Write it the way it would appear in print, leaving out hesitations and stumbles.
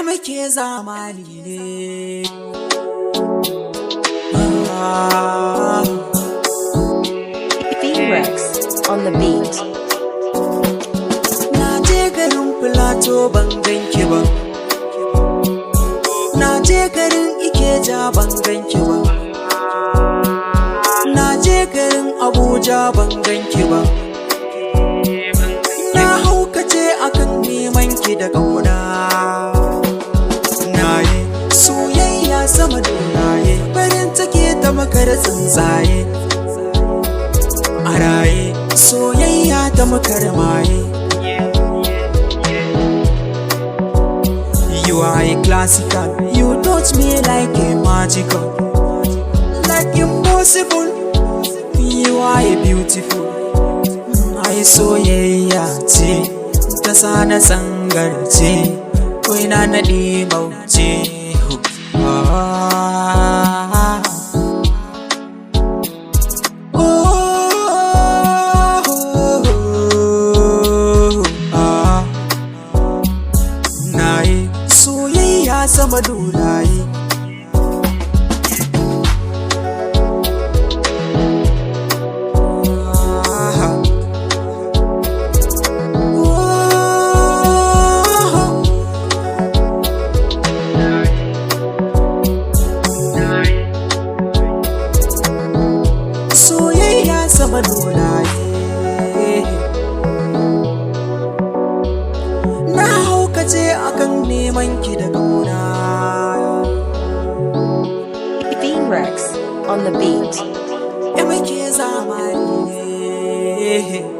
muke zamani ne. Rex on the beat. Na je garin Filato ban ganki ba, na je garin Ikeja ban ganki ba, na je garin Abuja ban ganki ba. Na haukace akan neman ki da ƙauna. Naye soyayya sama da naye, farin take ta makar tsuntsaye. A raye soyayya ta makar maye. You are a classical, you touch me like a magical, like impossible. You are a beautiful. Ai soyayya ce ta sana sangarce, ko ina na ɗimauce. Nayi soyayya sama dolaye. Soyayya sama dolaye. Na haukace akan neman ki da ƙauna. Rex on the beat. Muke zamani ne.